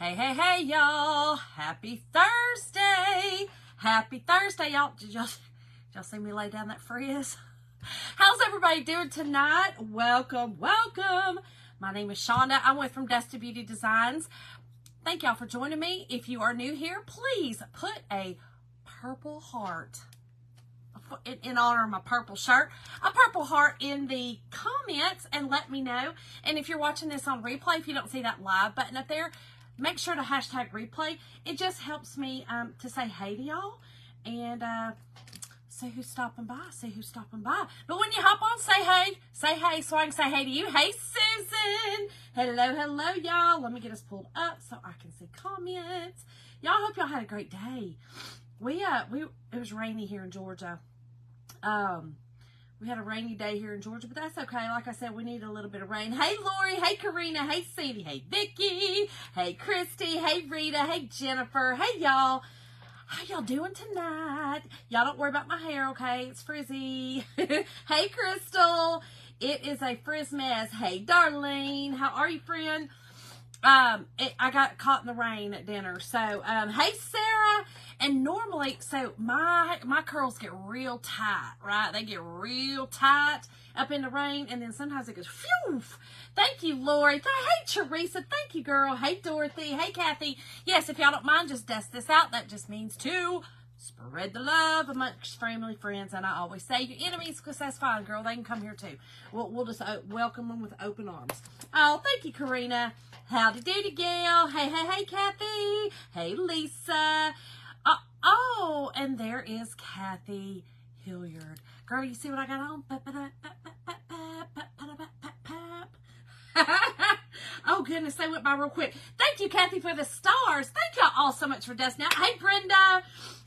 Hey, hey, hey, y'all. Happy Thursday. Happy Thursday, y'all. Did y'all see me lay down that frizz? How's everybody doing tonight? Welcome, welcome. My name is Shonda. I'm with from Dusty Beauty Designs. Thank y'all for joining me. If you are new here, please put a purple heart in honor of my purple shirt, a purple heart in the comments and let me know. And if you're watching this on replay, if you don't see that live button up there, make sure to hashtag replay. It just helps me to say hey to y'all and see who's stopping by, But when you hop on, say hey so I can say hey to you. Hey, Susan. Hello, y'all. Let me get us pulled up so I can see comments. Y'all, hope y'all had a great day. It was rainy here in Georgia. We had a rainy day here in Georgia, but that's okay. Like I said, we need a little bit of rain. Hey, Lori. Hey, Karina. Hey, Cindy. Hey, Vicky. Hey, Christy. Hey, Rita. Hey, Jennifer. Hey, y'all. How y'all doing tonight? Y'all don't worry about my hair, okay? It's frizzy. Hey, Crystal. It is a frizz mess. Hey, Darlene. How are you, friend? I got caught in the rain at dinner. So, hey, Sarah. And normally, so my curls get real tight, right? They get real tight up in the rain, and then sometimes it goes, phew. Thank you, Lori. Hey, Teresa. Thank you, girl. Hey, Dorothy. Hey, Kathy. Yes, if y'all don't mind, just dust this out. That just means to spread the love amongst family, friends, and I always say your enemies, because that's fine, girl. They can come here, too. We'll just welcome them with open arms. Oh, thank you, Karina. Howdy doody, gal. Hey, Kathy. Hey, Lisa. Oh, and there is Kathy Hilliard. Girl, you see what I got on? Oh, goodness, they went by real quick. Thank you, Kathy, for the stars. Thank y'all all so much for dusting out. Hey, Brenda.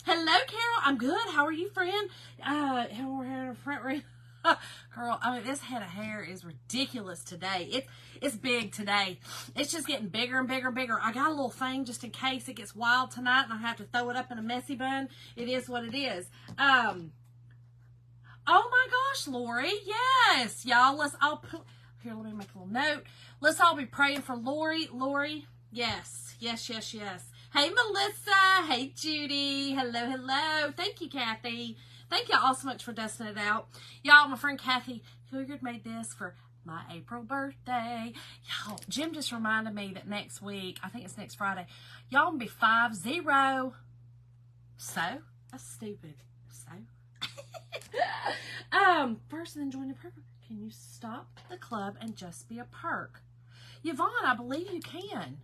Hello, Carol. I'm good. How are you, friend? We're here in the front room. Girl, I mean, this head of hair is ridiculous today. It's big today. It's just getting bigger and bigger and bigger. I got a little thing just in case it gets wild tonight and I have to throw it up in a messy bun. It is what it is. Oh my gosh, Lori. Yes, y'all. Let me make a little note. Let's all be praying for Lori. Lori, yes. Hey, Melissa. Hey, Judy. Hello. Thank you, Kathy. Thank y'all all so much for dusting it out. Y'all, my friend Kathy Hilliard made this for my April birthday. Y'all, Jim just reminded me that next week, I think it's next Friday, y'all gonna be 5-0. So, that's stupid. So, first and then join the program. Can you stop the club and just be a perk? Yvonne, I believe you can.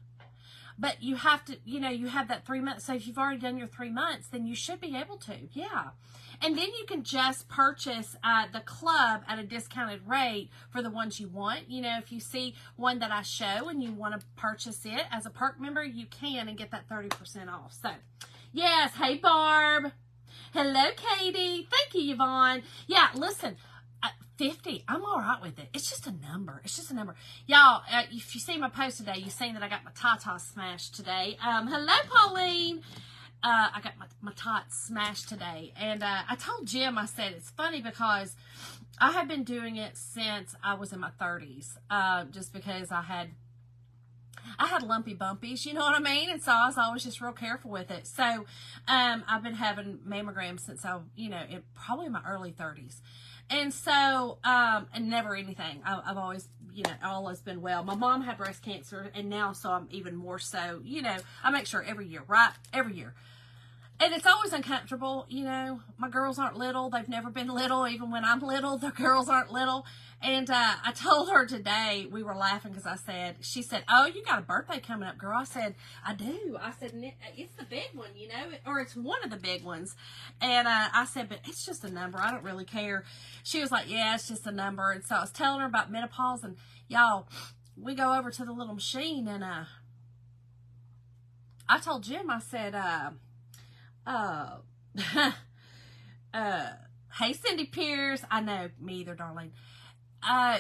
But you have to, you have that 3 months. So if you've already done your 3 months, then you should be able to. Yeah. And then you can just purchase the club at a discounted rate for the ones you want. If you see one that I show and you want to purchase it as a perk member, you can and get that 30% off. So, yes. Hey, Barb. Hello, Katie. Thank you, Yvonne. Yeah, listen. 50, I'm all right with it. It's just a number. Y'all, if you see my post today, you've seen that I got my tatas smashed today. Hello, Pauline. I got my tots smashed today. And I told Jim, I said, it's funny because I have been doing it since I was in my 30s. Just because I had lumpy bumpies, you know what I mean? And so I was always just real careful with it. So I've been having mammograms since probably in my early 30s. And so, and never anything. I've always, always been well. My mom had breast cancer, and now, so I'm even more so, I make sure every year, right? Every year. And it's always uncomfortable, my girls aren't little. They've never been little. Even when I'm little, the girls aren't little. And I told her today, we were laughing because she said, oh, you got a birthday coming up, girl. I said, I do. I said, it's the big one, or it's one of the big ones. And I said, but it's just a number. I don't really care. She was like, yeah, it's just a number. And so I was telling her about menopause, and y'all, we go over to the little machine, and I told Jim, I said, hey, Cindy Pierce. I know, me either, darling.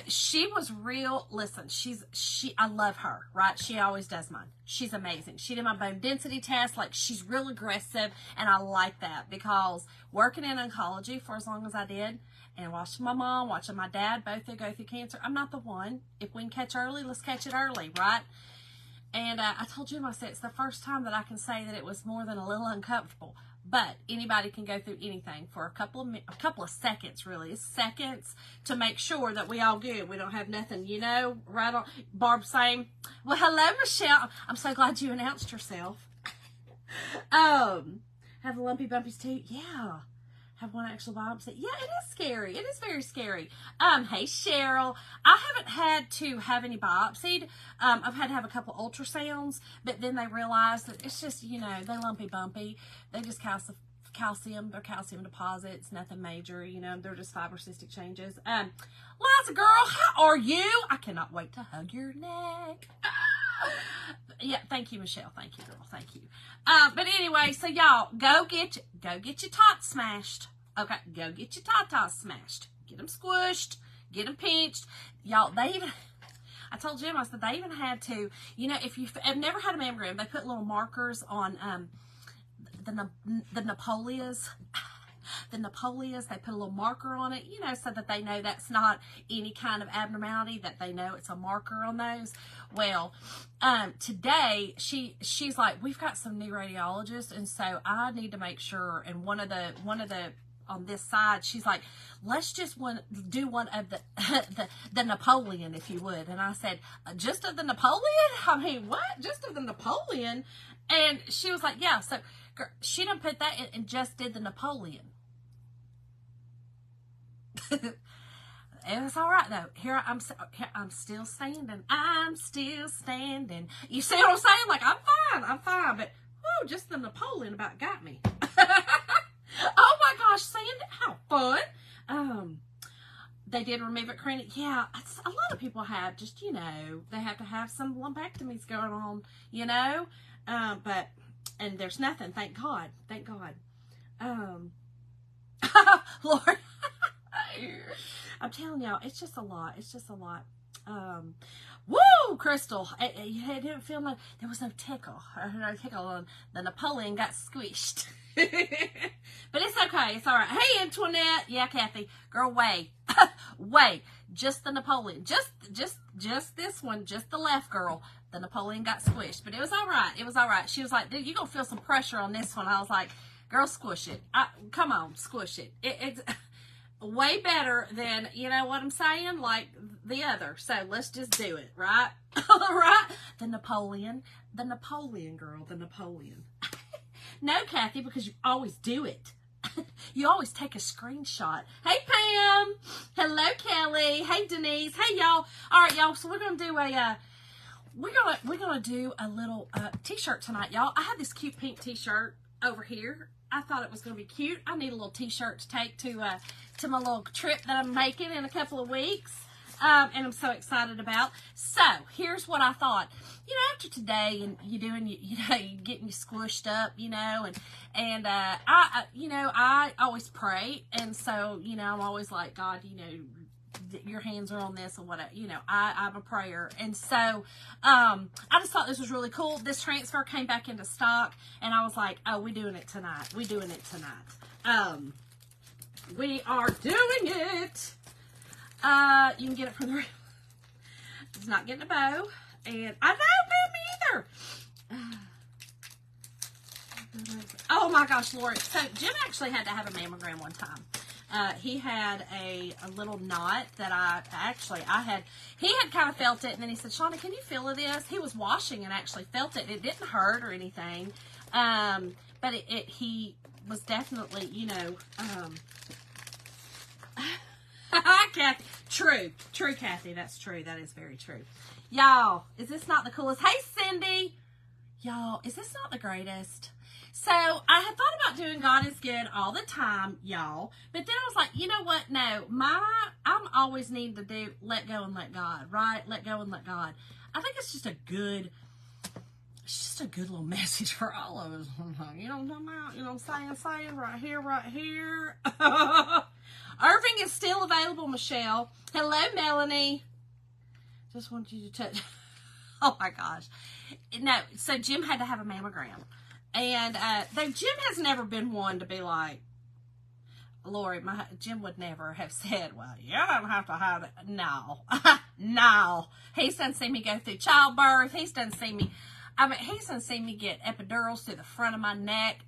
She was real. Listen, I love her, right? She always does mine. She's amazing. She did my bone density test. Like, she's real aggressive, and I like that because working in oncology for as long as I did, and watching my mom, watching my dad, both go through cancer, I'm not the one. If we can catch early, let's catch it early, right? And I told Jim, I said, it's the first time that I can say that it was more than a little uncomfortable. But anybody can go through anything for a couple of seconds, really. It's seconds to make sure that we all good. We don't have nothing, you know, right on. Barb saying, well, hello, Michelle. I'm so glad you announced yourself. Have the lumpy bumpies too? Yeah. Have one actual biopsy? Yeah, it is scary. It is very scary. Hey, Cheryl. I haven't had to have any biopsied. I've had to have a couple ultrasounds, but then they realized that it's just, you know, they lumpy bumpy. They just calcium, they're calcium deposits, nothing major, you know, they're just fibrocystic changes. Liza girl, how are you? I cannot wait to hug your neck. Yeah, thank you, Michelle. Thank you, girl. Thank you. But anyway, so y'all, go get your tots smashed. Okay, go get your tatas smashed. Get them squished. Get them pinched. Y'all, I told Jim, I said, they even had to, you know, if you've never had a mammogram, they put little markers on the Napoleons. The Napoleons, they put a little marker on it, you know, so that they know that's not any kind of abnormality, that they know it's a marker on those. Well, today she's like, we've got some new radiologists, and so I need to make sure. And one of the on this side, she's like, let's just do one of the Napoleon, if you would. And I said, just of the Napoleon? I mean, what? Just of the Napoleon? And she was like, yeah. So she done put that in and just did the Napoleon. It was all right though. Here I'm still standing. I'm still standing. You see what I'm saying? Like, I'm fine. But whoo, just the Napoleon about got me. Oh my gosh, Sandy, how fun. They did remove it, Cranny. Yeah, a lot of people have just, you know, they have to have some lumpectomies going on, you know. And there's nothing, thank God. Thank God. Lord. I'm telling y'all, it's just a lot. It's just a lot. Woo, Crystal. It didn't feel like there was no tickle. No tickle, and the Napoleon got squished. But it's okay. It's all right. Hey, Antoinette. Yeah, Kathy. Girl, wait. Wait. Just the Napoleon. Just this one. Just the left, girl. The Napoleon got squished. But it was all right. It was all right. She was like, dude, you're going to feel some pressure on this one. I was like, girl, squish it. Come on, squish it. It's way better than, you know what I'm saying, like the other. So let's just do it, right? Right? The Napoleon, girl, the Napoleon. No, Kathy, because you always do it. You always take a screenshot. Hey, Pam. Hello, Kelly. Hey, Denise. Hey, y'all. All right, y'all. So we're gonna do a little t-shirt tonight, y'all. I have this cute pink t-shirt over here. I thought it was going to be cute. I need a little t-shirt to take to my little trip that I'm making in a couple of weeks. And I'm so excited about. So, here's what I thought. You know, after today, and you getting you squished up, you know, and I always pray. And so, you know, I'm always like, God, you know, your hands are on this and whatever, you know, I'm a prayer. And so, I just thought this was really cool. This transfer came back into stock, and I was like, oh, we're doing it tonight. We are doing it. You can get it from the, it's not getting a bow, and I know, me either. Oh my gosh, Lori. So Jim actually had to have a mammogram one time. He had a little knot that he had kind of felt it, and then he said, Shauna, can you feel this? He was washing and actually felt it. It didn't hurt or anything. But he was definitely, you know, Kathy. True, Kathy. That's true. That is very true. Y'all, is this not the coolest? Hey, Cindy. Y'all, is this not the greatest? So, I had thought about doing God is Good all the time, y'all. But then I was like, you know what? No, I'm always needing to do let go and let God, right? Let go and let God. I think it's just a good little message for all of us. You know what I'm talking about? You know what I'm saying? Right here. Irving is still available, Michelle. Hello, Melanie. Just want you to touch. Oh my gosh. No, so Jim had to have a mammogram. And though Jim has never been one to be like Lori, Jim would never have said, well, you don't have to have it. No. No. He's done seen me go through childbirth. He's done seen me, he's done seen me get epidurals through the front of my neck.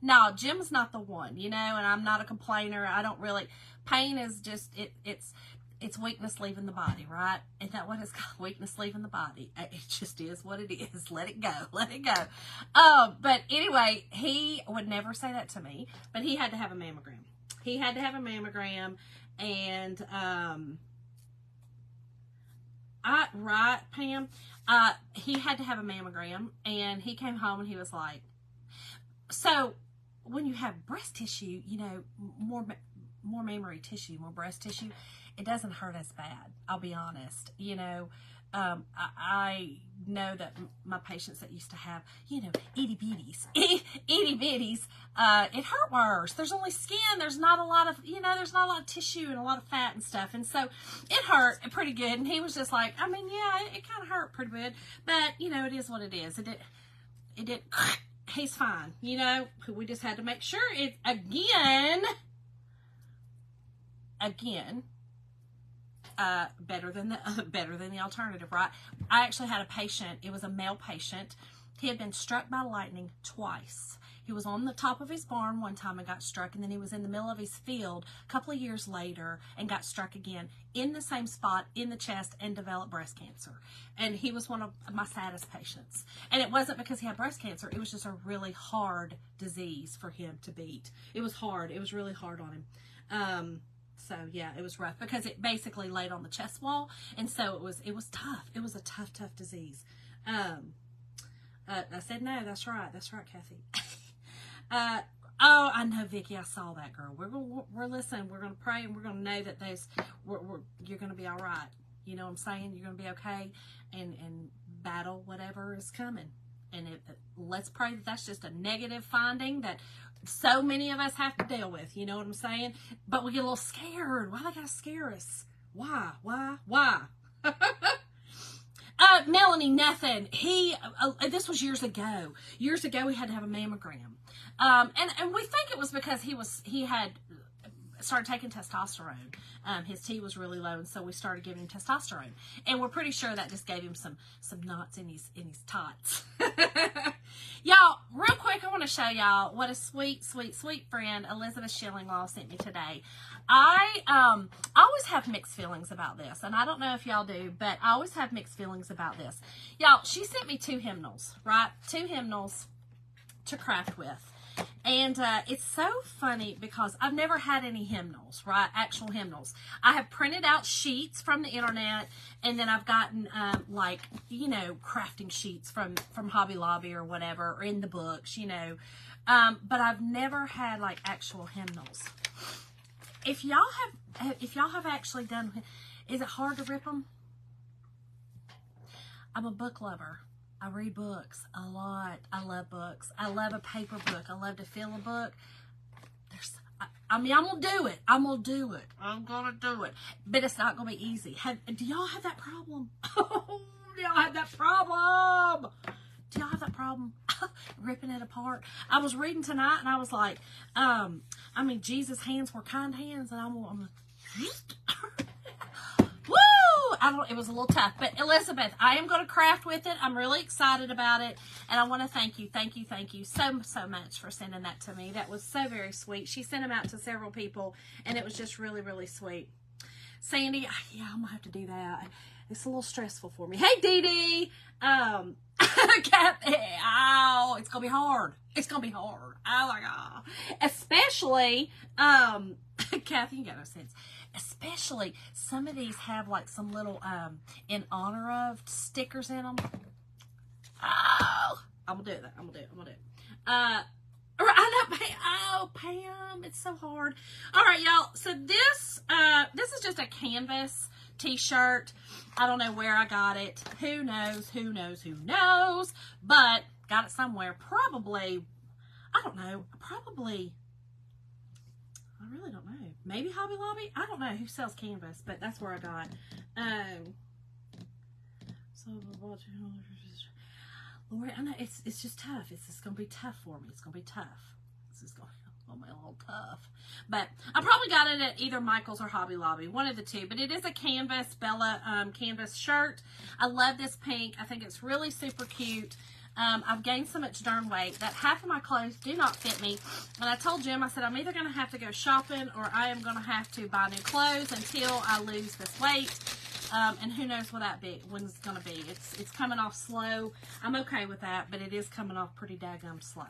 No, Jim's not the one, and I'm not a complainer. I don't really, pain is just, it's weakness leaving the body, right? Isn't that what it's called? Weakness leaving the body. It just is what it is. Let it go. Let it go. But anyway, he would never say that to me, but he had to have a mammogram. He had to have a mammogram, and, right, Pam? He had to have a mammogram, and he came home and he was like, so when you have breast tissue, more mammary tissue, more breast tissue, it doesn't hurt as bad. I'll be honest. I know that my patients that used to have, itty bitties, it hurt worse. There's only skin. There's not a lot of, there's not a lot of tissue and a lot of fat and stuff. And so it hurt pretty good. And he was just like, yeah, it kind of hurt pretty good, but it is what it is. It did, he's fine. We just had to make sure it again, better than the alternative, right? I actually had a patient. It was a male patient. He had been struck by lightning twice. He was on the top of his barn one time and got struck, and then he was in the middle of his field a couple of years later and got struck again in the same spot in the chest and developed breast cancer. And he was one of my saddest patients. And it wasn't because he had breast cancer. It was just a really hard disease for him to beat. It was hard. It was really hard on him. So yeah, it was rough because it basically laid on the chest wall, and so it was tough. It was a tough disease. I said no. That's right, Kathy. Oh, I know, Vicki. I saw that, girl. We're listening. We're gonna pray, and we're gonna know that you're gonna be all right. You know what I'm saying? You're gonna be okay, and battle whatever is coming. And let's pray that that's just a negative finding that so many of us have to deal with. You know what I'm saying? But we get a little scared. Why they gotta scare us? Why? Melanie, nothing. This was years ago. Years ago, he had to have a mammogram. And we think it was because he had started taking testosterone. His T was really low, and so we started giving him testosterone. And we're pretty sure that just gave him some knots in his tots. Y'all, real quick, I want to show y'all what a sweet friend Elizabeth Schillinglaw sent me today. I always have mixed feelings about this, and I don't know if y'all do, but I always have mixed feelings about this. Y'all, she sent me 2 hymnals, right? 2 hymnals to craft with. And it's so funny because I've never had any hymnals, right? Actual hymnals. I have printed out sheets from the internet, and then I've gotten crafting sheets from Hobby Lobby or whatever, or in the books, but I've never had like actual hymnals. If y'all have actually done, is it hard to rip them? I'm a book lover. I read books a lot. I love books. I love a paper book. I love to feel a book. I'm going to do it. I'm going to do it. But it's not going to be easy. Do y'all have that problem? Oh, do y'all have that problem? Ripping it apart. I was reading tonight, and I was like, Jesus' hands were kind hands, and I'm woo! It was a little tough, but Elizabeth, I am going to craft with it. I'm really excited about it, and I want to thank you so much for sending that to me. That was so very sweet. She sent them out to several people, and it was just really, really sweet. Sandy, yeah, I'm gonna have to do that. It's a little stressful for me. Hey, Dee Dee. Kathy, it's gonna be hard. Oh my God. Especially, Kathy, you got no sense. Especially, some of these have like some little, in honor of stickers in them. Oh, I'm gonna do it. I know, Pam, it's so hard. All right, y'all. So this is just a canvas t-shirt. I don't know where I got it. Who knows? But got it somewhere. Probably, I don't know. I really don't know. Maybe Hobby Lobby? I don't know who sells canvas, but that's where I got. Lord, I know it's just tough. It's just gonna be tough for me. It's gonna be tough. on me a little tough. But I probably got it at either Michael's or Hobby Lobby, one of the two. But it is a canvas, Bella canvas shirt. I love this pink. I think it's really super cute. I've gained so much darn weight that half of my clothes do not fit me. And I told Jim, I said, I'm either going to have to go shopping or I am going to have to buy new clothes until I lose this weight. And who knows when it's going to be. It's coming off slow. I'm okay with that, but it is coming off pretty daggum slow.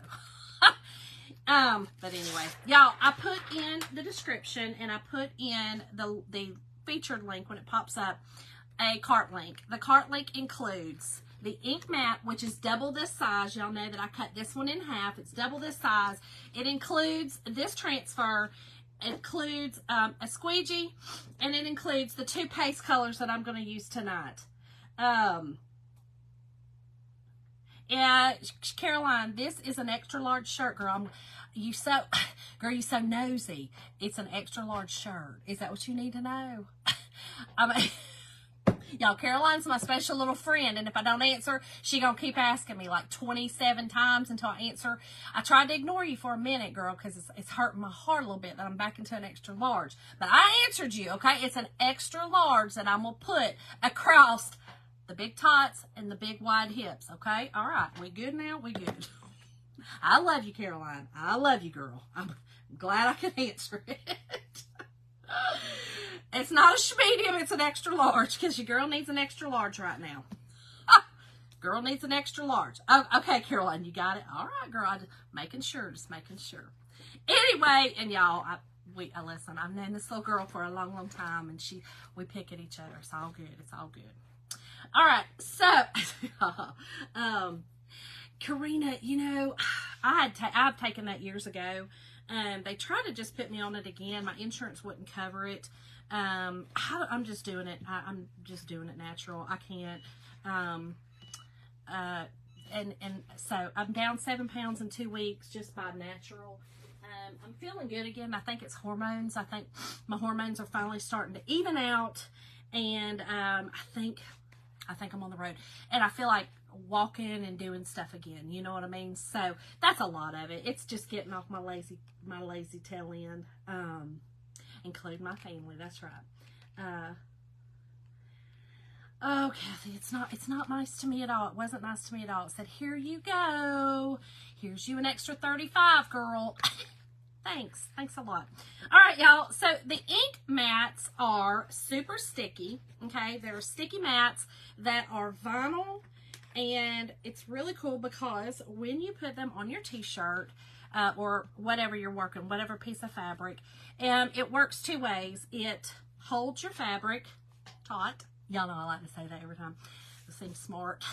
But anyway, y'all, I put in the description and I put in the featured link when it pops up, a cart link. The cart link includes the ink mat, which is double this size. Y'all know that I cut this one in half. It's double this size. It includes this transfer. It includes a squeegee, and it includes the two paste colors that I'm going to use tonight. Yeah, Caroline, this is an extra large shirt, girl. You so nosy. It's an extra large shirt. Is that what you need to know? I mean, y'all, Caroline's my special little friend, and if I don't answer, she gonna keep asking me like 27 times until I answer. I tried to ignore you for a minute, girl, because it's hurting my heart a little bit that I'm back into an extra large. But I answered you, okay? It's an extra large that I'm gonna put across the big tots and the big wide hips, okay? All right, we good now? We good. I love you, Caroline. I love you, girl. I'm glad I can answer it. It's not a medium, it's an extra large, because your girl needs an extra large right now. Girl needs an extra large. Oh, okay, Caroline, you got it? All right, girl. Just making sure. Anyway, and y'all, listen, I've known this little girl for a long, long time, and we pick at each other. It's all good. It's all good. All right, so, Karina, you know, I've taken that years ago. They tried to just put me on it again. My insurance wouldn't cover it. I'm just doing it. I'm just doing it natural. I can't. And so I'm down 7 pounds in 2 weeks just by natural. I'm feeling good again. I think it's hormones. I think my hormones are finally starting to even out, and I think I'm on the road, and I feel like walking and doing stuff again. You know what I mean? So that's a lot of it. It's just getting off my lazy tail end, include my family. That's right. Oh, Kathy, it's not nice to me at all. It wasn't nice to me at all. It said, here you go. Here's you an extra 35, girl. Thanks a lot. All right, y'all. So the ink mats are super sticky. Okay, they're sticky mats that are vinyl, and it's really cool because when you put them on your t-shirt or whatever you're working, whatever piece of fabric, it works two ways. It holds your fabric taut. Y'all know I like to say that every time. It seems smart.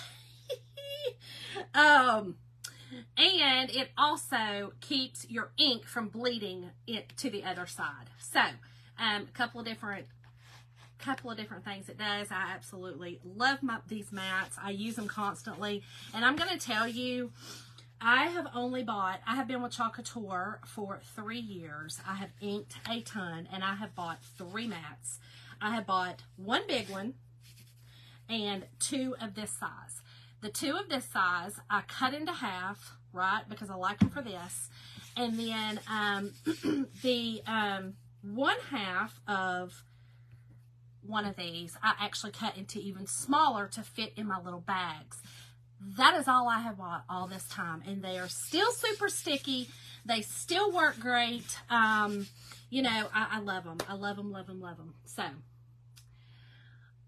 And it also keeps your ink from bleeding it to the other side. So, a couple of different things it does. I absolutely love these mats. I use them constantly. And I'm going to tell you, I have been with Chalk Couture for 3 years. I have inked a ton, and I have bought 3 mats. I have bought 1 big one and 2 of this size. The 2 of this size, I cut into half, right, because I like them for this. And then the 1/2 of one of these, I actually cut into even smaller to fit in my little bags. That is all I have bought all this time. And they are still super sticky. They still work great. You know, I love them. I love them, love them, love them. So,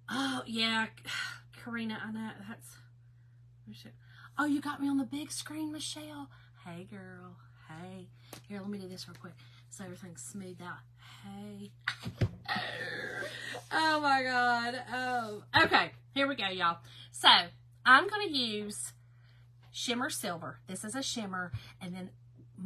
oh, yeah, Karina, I know that's... Oh, you got me on the big screen, Michelle. Hey, girl. Hey. Here, let me do this real quick so everything's smoothed out. Hey. Oh, my God. Oh. Okay, here we go, y'all. So, I'm going to use Shimmer Silver. This is a shimmer. And then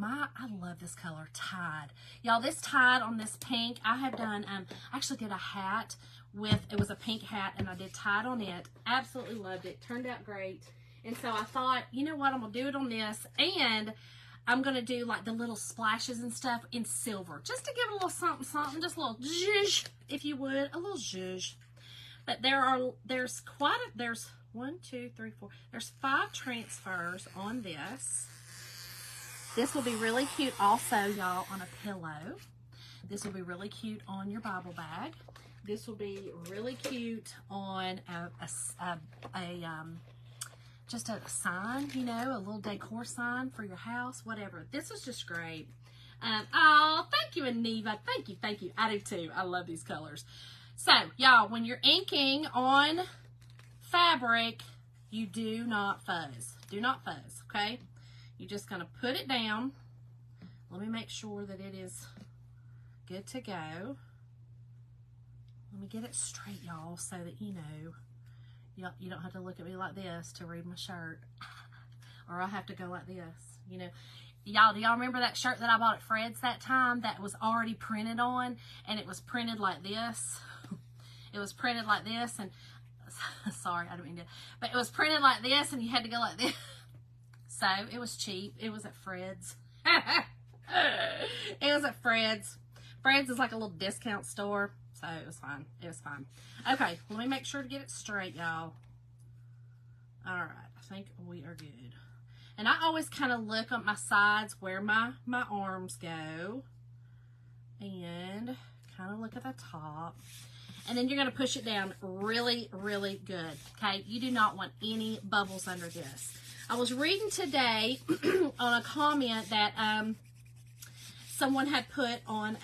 I love this color, Tide. Y'all, this Tide on this pink, I have done, I actually did a hat with, it was a pink hat, and I did Tide on it. Absolutely loved it. Turned out great. And so I thought, you know what, I'm going to do it on this, and I'm going to do like the little splashes and stuff in silver, just to give it a little something, something, just a little zhuzh, if you would, a little zhuzh. But there's 1, 2, 3, 4, there's 5 transfers on this. This will be really cute also, y'all, on a pillow. This will be really cute on your Bible bag. This will be really cute on just a sign, you know, a little decor sign for your house, whatever. This is just great. Oh, thank you, Aniva. Thank you, thank you. I do too. I love these colors. So, y'all, when you're inking on fabric, you do not fuzz. Do not fuzz, okay? You're just going to put it down. Let me make sure that it is good to go. Let me get it straight, y'all, so that you know, you don't have to look at me like this to read my shirt. Or I have to go like this, you know. Y'all, do y'all remember that shirt that I bought at Fred's that time that was already printed on? And it was printed like this. It was printed like this. And sorry, I don't mean to. But it was printed like this and you had to go like this. So it was cheap. It was at Fred's. It was at Fred's. Fred's is like a little discount store. So it was fine. It was fine. Okay, let me make sure to get it straight, y'all. All right, I think we are good. And I always kind of look on my sides where my arms go. And kind of look at the top. And then you're going to push it down really, really good. Okay, you do not want any bubbles under this. I was reading today on a comment that someone had put on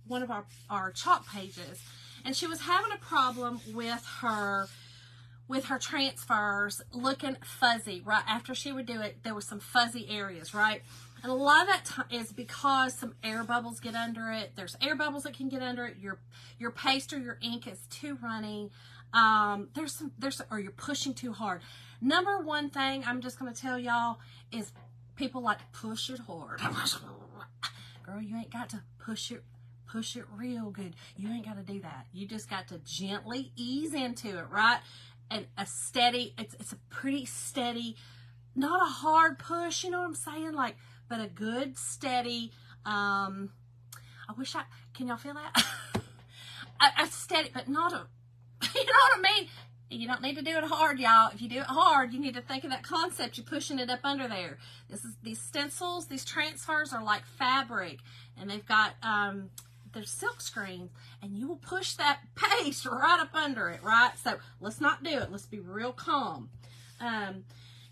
one of our chalk pages, and she was having a problem with her transfers looking fuzzy. Right after she would do it, there was some fuzzy areas, right? And a lot of that is because some air bubbles get under it. There's air bubbles that can get under it. Your paste or your ink is too runny. Or you're pushing too hard. Number one thing I'm just going to tell y'all is people like to push it hard. Girl, you ain't got to push it real good. You ain't got to do that. You just got to gently ease into it, right? And a steady, it's a pretty steady, not a hard push, you know what I'm saying? Like, but a good steady, can y'all feel that? a steady, but not a, you know what I mean? You don't need to do it hard, y'all. If you do it hard, you need to think of that concept. You're pushing it up under there. These stencils, these transfers are like fabric, and they've got, they're silk screen, and you will push that paste right up under it, right? So let's not do it. Let's be real calm.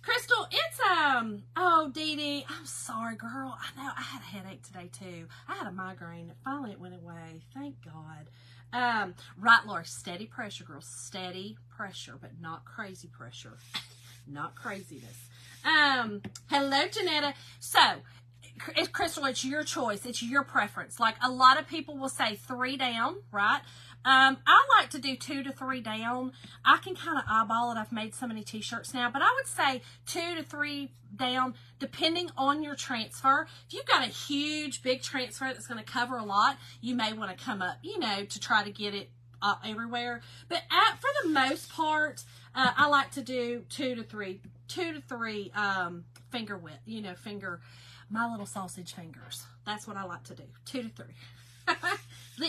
Crystal, it's, oh, Dee Dee, I'm sorry, girl. I know I had a headache today too. I had a migraine. Finally it went away. Thank God. Right, Laura, steady pressure, girl. Steady pressure, but not crazy pressure. Not craziness. Hello, Janetta. So, Crystal, it's your choice. It's your preference. Like, a lot of people will say 3 down, right? I like to do 2 to 3 down. I can kind of eyeball it. I've made so many t-shirts now, but I would say 2 to 3 down, depending on your transfer. If you've got a huge, big transfer that's going to cover a lot, you may want to come up, you know, to try to get it everywhere. But for the most part, I like to do 2 to 3 finger width, you know, my little sausage fingers. That's what I like to do. 2 to 3.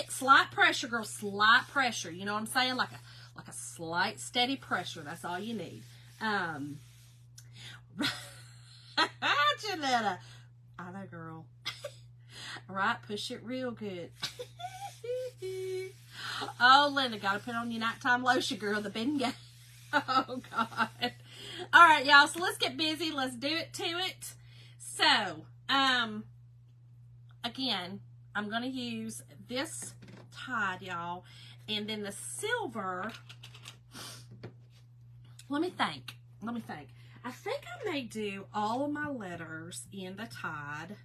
Slight pressure, girl. Slight pressure. You know what I'm saying? Like a slight steady pressure. That's all you need. Janetta. I know, girl. Right? Push it real good. Oh, Linda, gotta put on your nighttime lotion, girl. The Bengay. Oh, God. All right, y'all. So let's get busy. Let's do it to it. So, again, I'm going to use this tide, y'all, and then the silver. Let me think. I think I may do all of my letters in the tide,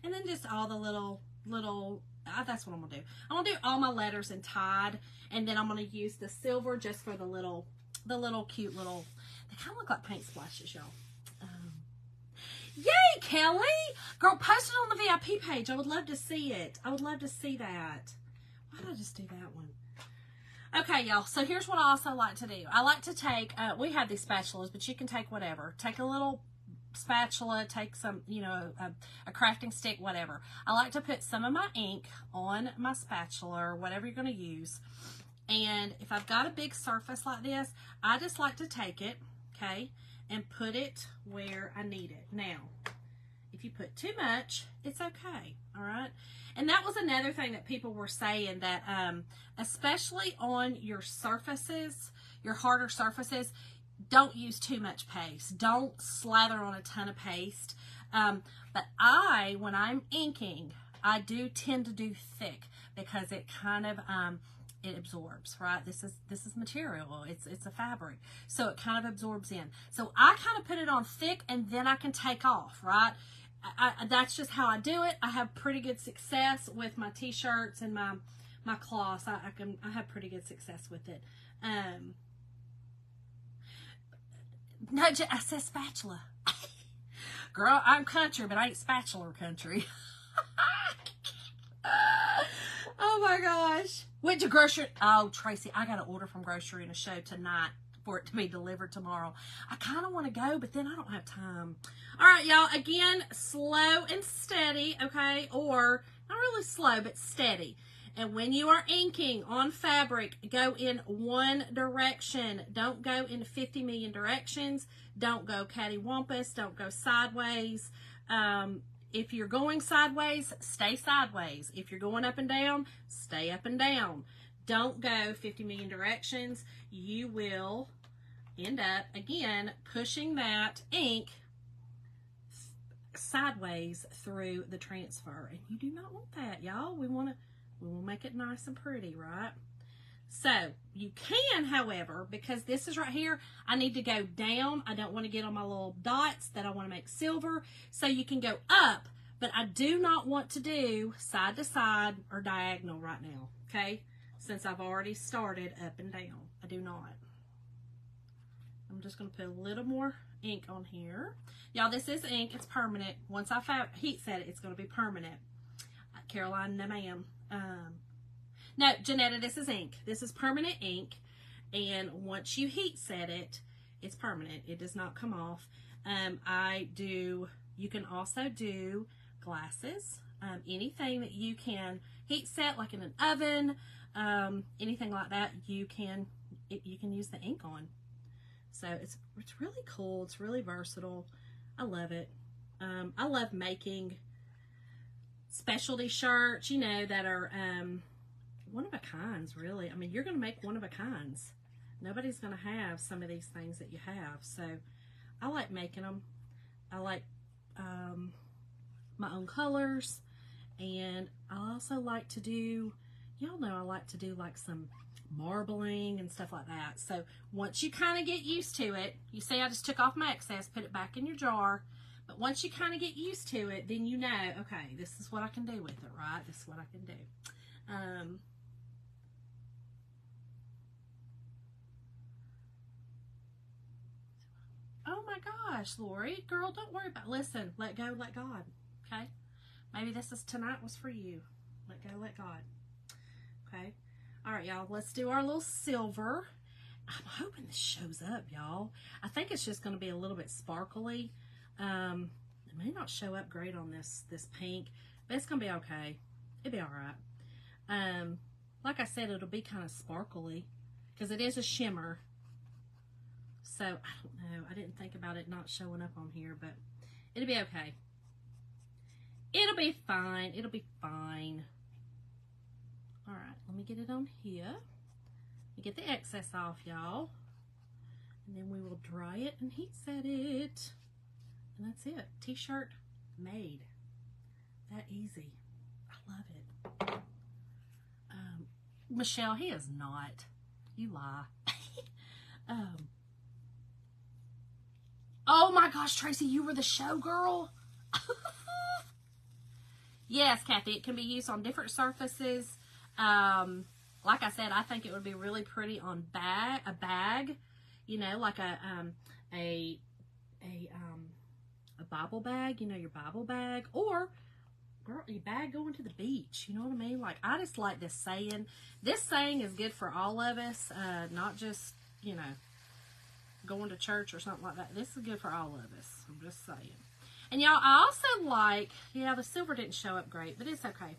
and then just all the little, that's what I'm going to do. I'm going to do all my letters in tide, and then I'm going to use the silver just for the little cute little, they kind of look like paint splashes, y'all. Yay, Kelly! Girl, post it on the VIP page. I would love to see it. I would love to see that. Why did I just do that one? Okay, y'all. So here's what I also like to do. I like to take, we have these spatulas, but you can take whatever. Take a little spatula, take some, you know, a crafting stick, whatever. I like to put some of my ink on my spatula or whatever you're going to use. And if I've got a big surface like this, I just like to take it, okay, and put it where I need it. Now, if you put too much, it's okay, all right? And that was another thing that people were saying, that especially on your surfaces, your harder surfaces, don't use too much paste. Don't slather on a ton of paste. But when I'm inking, I do tend to do thick because it kind of, it absorbs, right? This is material. It's a fabric. So it kind of absorbs in. So I kind of put it on thick and then I can take off, right? That's just how I do it. I have pretty good success with my t-shirts and my cloths. I have pretty good success with it. No, I said spatula. Girl, I'm country, but I ain't spatula country. Oh my gosh. Went to grocery. Oh, Tracy, I got an order from Grocery in a Show tonight for it to be delivered tomorrow. I kind of want to go, but then I don't have time. All right, y'all. Again, slow and steady, okay? Or not really slow, but steady. And when you are inking on fabric, go in one direction. Don't go in 50 million directions. Don't go cattywampus. Don't go sideways. If you're going sideways, stay sideways. If you're going up and down, stay up and down. Don't go 50 million directions. You will end up, again, pushing that ink sideways through the transfer. And you do not want that, y'all. We want to make it nice and pretty, right? So you can, however, because this is right here, I need to go down. I don't want to get on my little dots that I want to make silver. So you can go up, but I do not want to do side to side or diagonal right now, okay? Since I've already started up and down. I do not. I'm just going to put a little more ink on here. Y'all, this is ink. It's permanent. Once I heat set it, it's going to be permanent. Caroline, no ma'am. No, Janetta, this is ink. This is permanent ink. And once you heat set it, it's permanent. It does not come off. You can also do glasses. Anything that you can heat set, like in an oven, anything like that, you can use the ink on. So it's really cool. It's really versatile. I love it. I love making specialty shirts, you know, that are one of a kinds, really. I mean, you're going to make one of a kinds. Nobody's going to have some of these things that you have. So I like making them. I like my own colors. And I also like to do, y'all know I like to do like some marbling and stuff like that. So once you kind of get used to it, you see I just took off my excess, put it back in your jar. But once you kind of get used to it, then you know, okay, this is what I can do with it, right? This is what I can do. Oh my gosh, Lori, girl, don't worry about it. Listen, let go, let God, okay? Maybe tonight was for you. Let go, let God, okay? All right, y'all, let's do our little silver. I'm hoping this shows up, y'all. I think it's just going to be a little bit sparkly. It may not show up great on this pink, but it's going to be okay. It'll be all right. Like I said, it'll be kind of sparkly because it is a shimmer. So, I don't know. I didn't think about it not showing up on here, but it'll be okay. It'll be fine. It'll be fine. All right, let me get it on here. Let me get the excess off, y'all. And then we will dry it and heat set it. And that's it. T-shirt made. That easy. I love it. Michelle, he is not. You lie. Oh my gosh, Tracy, you were the showgirl? Yes, Kathy, it can be used on different surfaces. Like I said, I think it would be really pretty on a bag, you know, like a Bible bag, you know, your Bible bag, or girl, your bag going to the beach, you know what I mean? Like, I just like this saying. This saying is good for all of us, not just, you know, going to church or something like that. This is good for all of us. I'm just saying. And y'all, I also like, yeah, the silver didn't show up great, but it's okay.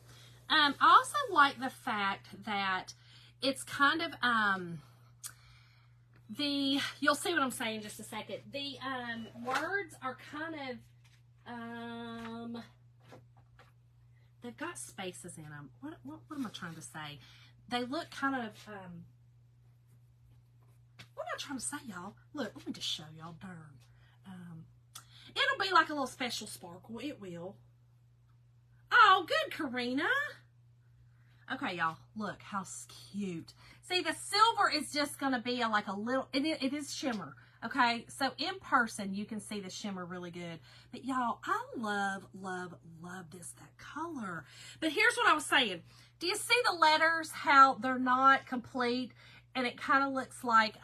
I also like the fact that it's kind of, you'll see what I'm saying in just a second. The words are kind of, they've got spaces in them. What am I trying to say? They look kind of, what am I trying to say, y'all? Look, let me just show y'all, darn. It'll be like a little special sparkle. It will. Oh, good, Karina. Okay, y'all, look how cute. See, the silver is just going to be like a little, it is shimmer, okay? So in person, you can see the shimmer really good. But y'all, I love, love, love that color. But here's what I was saying. Do you see the letters, how they're not complete? And it kind of looks like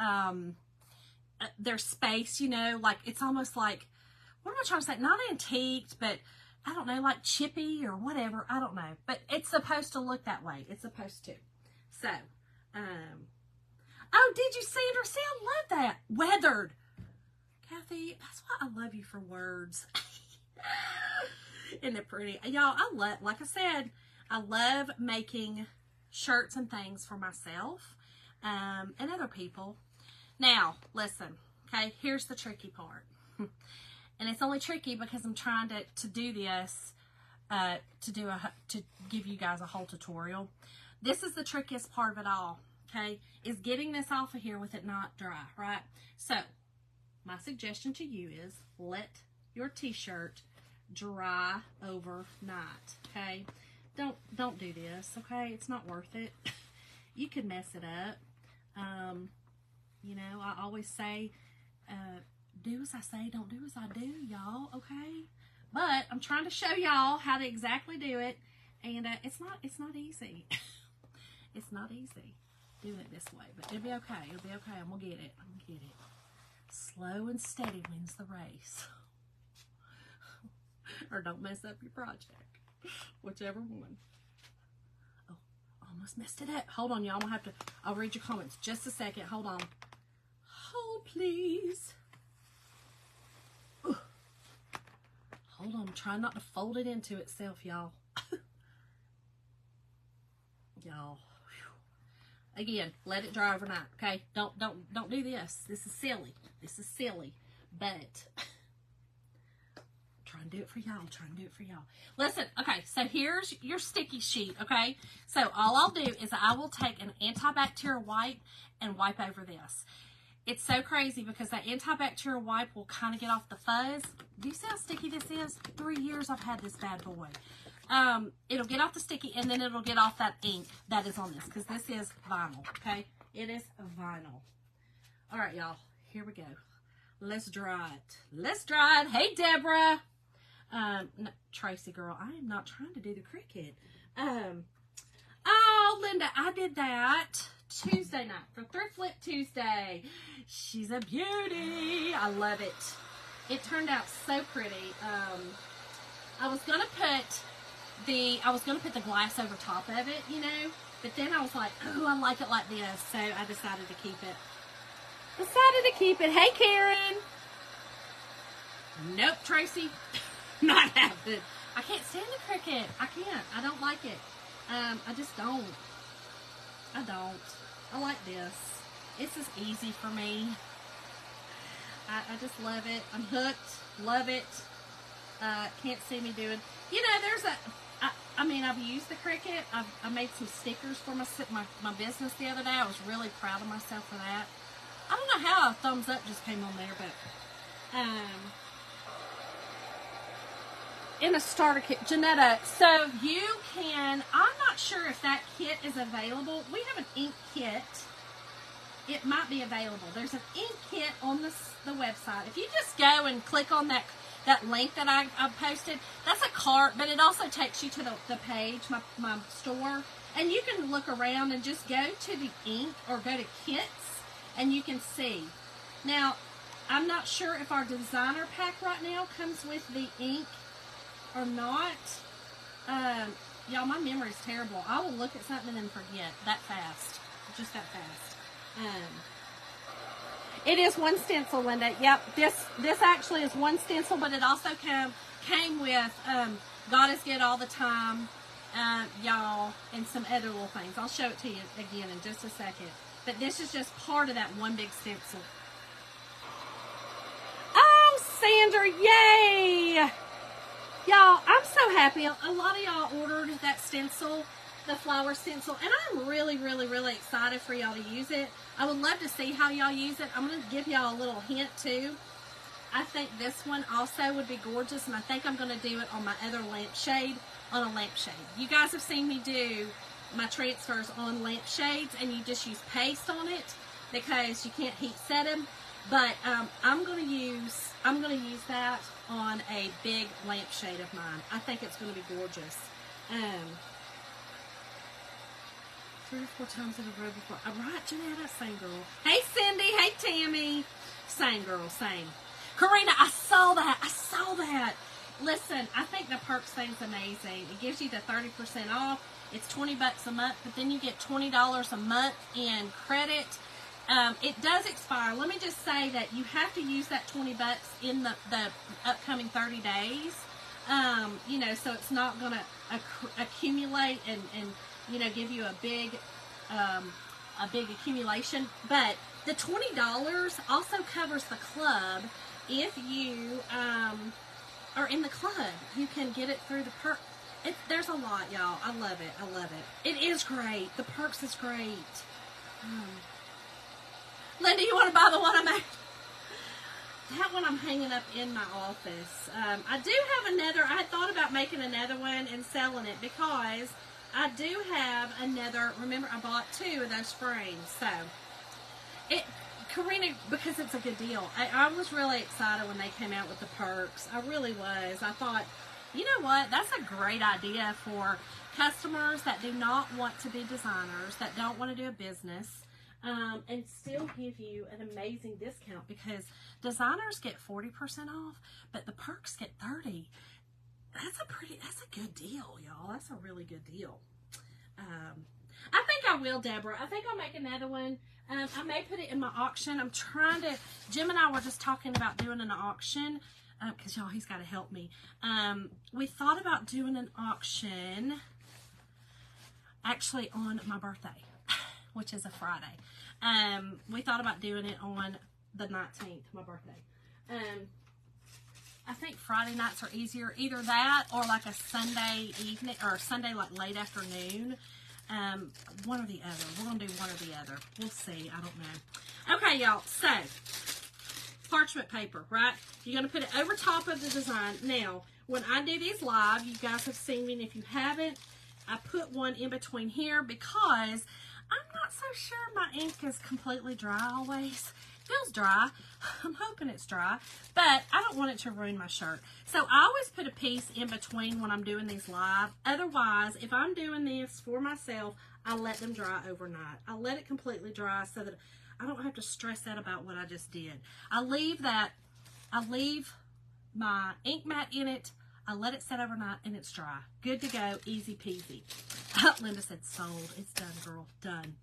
there's space, you know, like it's almost like, what am I trying to say? Not antiqued, but I don't know, like chippy or whatever. I don't know. But it's supposed to look that way. It's supposed to. So, oh, did you, Sandra? See, I love that. Weathered. Kathy, that's why I love you for words. Isn't it pretty? Y'all, I love, like I said, I love making shirts and things for myself and other people. Now, listen, okay, here's the tricky part. And it's only tricky because I'm trying to do this, to give you guys a whole tutorial. This is the trickiest part of it all, okay, is getting this off of here with it not dry, right? So, my suggestion to you is let your t-shirt dry overnight, okay? Don't do this, okay? It's not worth it. You could mess it up. You know, I always say, do as I say, don't do as I do, y'all, okay? But I'm trying to show y'all how to exactly do it, and it's not easy. It's not easy doing it this way, but it'll be okay. It'll be okay. I'm gonna get it. I'm gonna get it. Slow and steady wins the race. Or don't mess up your project. Whichever one. Oh, almost messed it up. Hold on, y'all. I'm gonna have to, I'll read your comments. Just a second. Hold on. Hold, please. Hold on, I'm trying not to fold it into itself, y'all. Y'all. Again, let it dry overnight, okay? Don't do this. This is silly. This is silly. But try and do it for y'all. Try and do it for y'all. Listen, okay, so here's your sticky sheet, okay? So all I'll do is I will take an antibacterial wipe and wipe over this. It's so crazy because that antibacterial wipe will kind of get off the fuzz. Do you see how sticky this is? 3 years I've had this bad boy. It'll get off the sticky, and then it'll get off that ink that is on this, because this is vinyl, okay? It is vinyl. All right, y'all, here we go. Let's dry it. Let's dry it. Hey, Deborah. No, Tracy, girl, I am not trying to do the Cricut. Oh, Linda, I did that Tuesday night for Thrift Flip Tuesday. She's a beauty. I love it. It turned out so pretty. I was gonna put the glass over top of it, you know, but then I was like, oh, I like it like this, so I decided to keep it. Hey, Karen. Nope, Tracy. Not happening. I can't stand the Cricut. I can't. I don't like it. I just don't. I like this. It's just easy for me. I just love it. I'm hooked. Love it. Can't see me doing. You know, I mean, I've used the Cricut. I made some stickers for my business the other day. I was really proud of myself for that. I don't know how a thumbs up just came on there, but in a starter kit, Janetta. So you can. I'm not sure if that kit is available. We have an ink kit. It might be available. There's an ink kit on the website. If you just go and click on that link that I posted, that's a cart, but it also takes you to the page, my store, and you can look around and just go to the ink or go to kits, and you can see. Now, I'm not sure if our designer pack right now comes with the ink or not. Y'all, my memory's terrible. I will look at something and then forget that fast. Just that fast. It is one stencil, Linda. Yep, this actually is one stencil, but it also came with God is Good All the Time, y'all, and some other little things. I'll show it to you again in just a second. But this is just part of that one big stencil. Oh, Sandra, yay! Y'all, I'm so happy. A lot of y'all ordered that stencil, the flower stencil, and I'm really, really, really excited for y'all to use it. I would love to see how y'all use it. I'm going to give y'all a little hint, too. I think this one also would be gorgeous, and I think I'm going to do it on my other lampshade, on a lampshade. You guys have seen me do my transfers on lampshades, and you just use paste on it because you can't heat set them. But I'm going to use that on a big lampshade of mine. I think it's going to be gorgeous. 3 or 4 times in a row before. Right, Janetta? Same girl. Hey, Cindy. Hey, Tammy. Same girl. Same. Karina, I saw that. I saw that. Listen, I think the Perks thing's amazing. It gives you the 30% off. It's $20 a month, but then you get $20 a month in credit. It does expire. Let me just say that you have to use that $20 in the upcoming 30 days. You know, so it's not going to accumulate and you know, give you a big accumulation. But the $20 also covers the club. If you are in the club, you can get it through the Perks. There's a lot, y'all. I love it. I love it. It is great. The Perks is great. Linda, you want to buy the one I'm at? That one I'm hanging up in my office. I do have another. I had thought about making another one and selling it because I do have another. Remember, I bought 2 of those frames. So, Karina, because it's a good deal. I was really excited when they came out with the Perks. I really was. I thought, you know what? That's a great idea for customers that do not want to be designers, that don't want to do a business, and still give you an amazing discount, because designers get 40% off, but the Perks get 30%. That's a good deal, y'all. That's a really good deal. I think I will, Deborah. I think I'll make another one. I may put it in my auction. I'm trying to, Jim and I were just talking about doing an auction, because y'all, he's got to help me. We thought about doing an auction actually on my birthday, which is a Friday. We thought about doing it on the 19th, my birthday. I think Friday nights are easier. Either that or like a Sunday evening, or Sunday like late afternoon. One or the other. We're going to do one or the other. We'll see. I don't know. Okay, y'all. So, parchment paper, right? You're going to put it over top of the design. Now, when I do these live, you guys have seen me, and if you haven't, I put one in between here because I'm not so sure my ink is completely dry always. Feels dry. I'm hoping it's dry, but I don't want it to ruin my shirt. So I always put a piece in between when I'm doing these live. Otherwise, if I'm doing this for myself, I let them dry overnight. I let it completely dry so that I don't have to stress out about what I just did. I leave my ink mat in it. I let it set overnight, and it's dry. Good to go. Easy peasy. Linda said sold. It's done, girl. Done.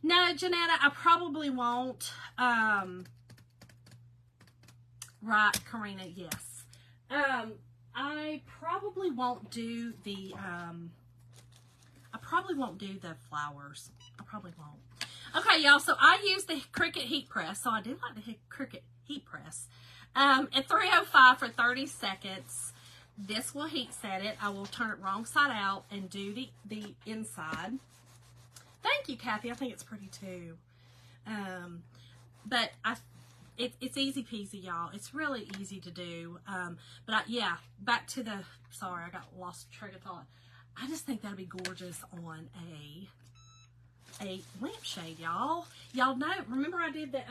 No, Janetta, I probably won't. Right, Karina, yes. I probably won't do the, flowers. I probably won't. Okay, y'all, so I use the Cricut heat press. So I do like the Cricut heat press. At 305 for 30 seconds. This will heat set it. I will turn it wrong side out and do the inside. Thank you, Kathy. I think it's pretty too. But it's easy peasy, y'all. It's really easy to do. Yeah, back to the, sorry, I got lost train of thought. I just think that'd be gorgeous on a lampshade, y'all. Y'all know, remember I did the,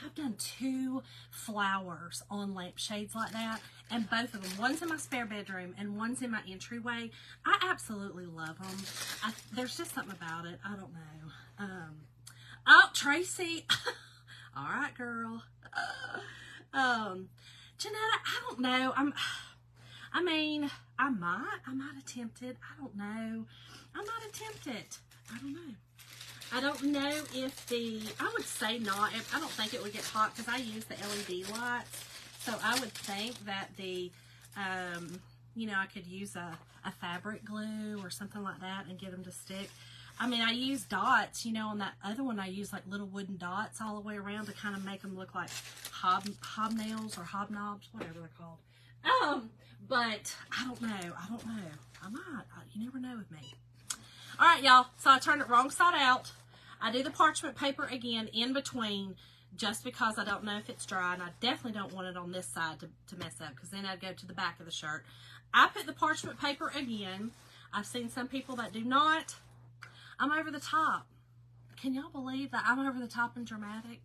I've done 2 flowers on lampshades like that, and both of them. One's in my spare bedroom and one's in my entryway. I absolutely love them. There's just something about it. I don't know. Oh, Tracy. All right, girl. Janetta, I don't know. I might attempt it. I don't know. I might attempt it. I don't know. I don't know if I would say not. I don't think it would get hot because I use the LED lights. So I would think that you know, I could use a fabric glue or something like that and get them to stick. I mean, I use dots, you know, on that other one I use like little wooden dots all the way around to kind of make them look like hobnails or hobnobs, whatever they're called. But I don't know. I might. You never know with me. All right, y'all. So I turned it wrong side out. I do the parchment paper again in between just because I don't know if it's dry, and I definitely don't want it on this side to mess up because then I'd go to the back of the shirt. I put the parchment paper again. I've seen some people that do not. I'm over the top. Can y'all believe that I'm over the top and dramatic?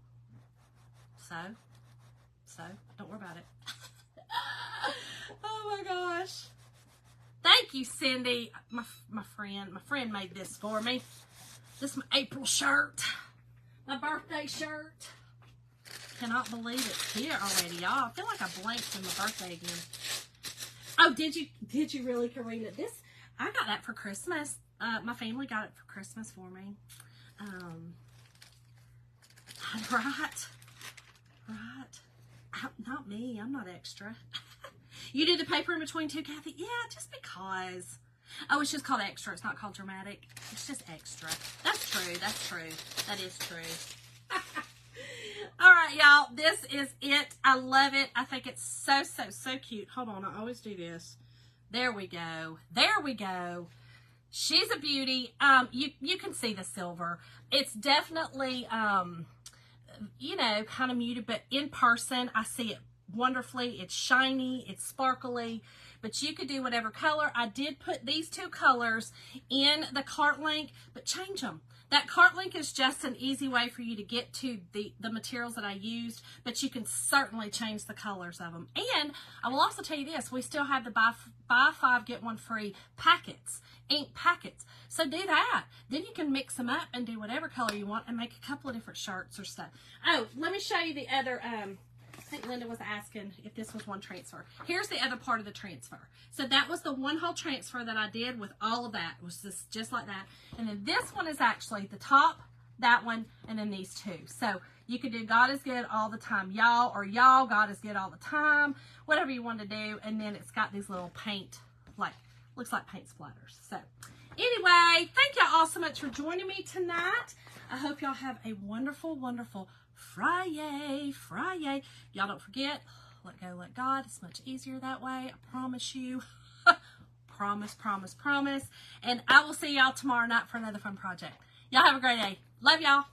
So, don't worry about it. Oh my gosh. Thank you, Cindy. My friend made this for me. This is my April shirt. My birthday shirt. Cannot believe it's here already, y'all. I feel like I blanked in my birthday again. Oh, did you really, Karina? I got that for Christmas. My family got it for Christmas for me. Right. Not me. I'm not extra. You did the paper in between too, Kathy? Yeah, just because. Oh, it's just called extra. It's not called dramatic. It's just extra. That's true. That is true. All right, y'all. This is it. I love it. I think it's so cute. Hold on. I always do this. There we go. She's a beauty. You can see the silver. It's definitely, you know, kind of muted, but in person, I see it wonderfully. It's shiny, it's sparkly, but you could do whatever color. I did put these two colors in the cart link, but change them. That cart link is just an easy way for you to get to the materials that I used, but you can certainly change the colors of them. And I will also tell you this, we still have the buy 5, get 1 free packets, ink packets. So do that. Then you can mix them up and do whatever color you want and make a couple of different shirts or stuff. Oh, let me show you the other, I think Linda was asking if this was one transfer. Here's the other part of the transfer. So that was the one whole transfer that I did with all of that. It was just like that. And then this one is actually the top, that one, and then these two. So you could do God is good all the time, y'all, or y'all, God is good all the time, whatever you want to do. And then it's got these little paint, like, looks like paint splatters. So anyway, thank y'all all so much for joining me tonight. I hope y'all have a wonderful Friday. Y'all don't forget, let go, let God. It's much easier that way. I promise you. promise. And I will see y'all tomorrow night for another fun project. Y'all have a great day. Love y'all.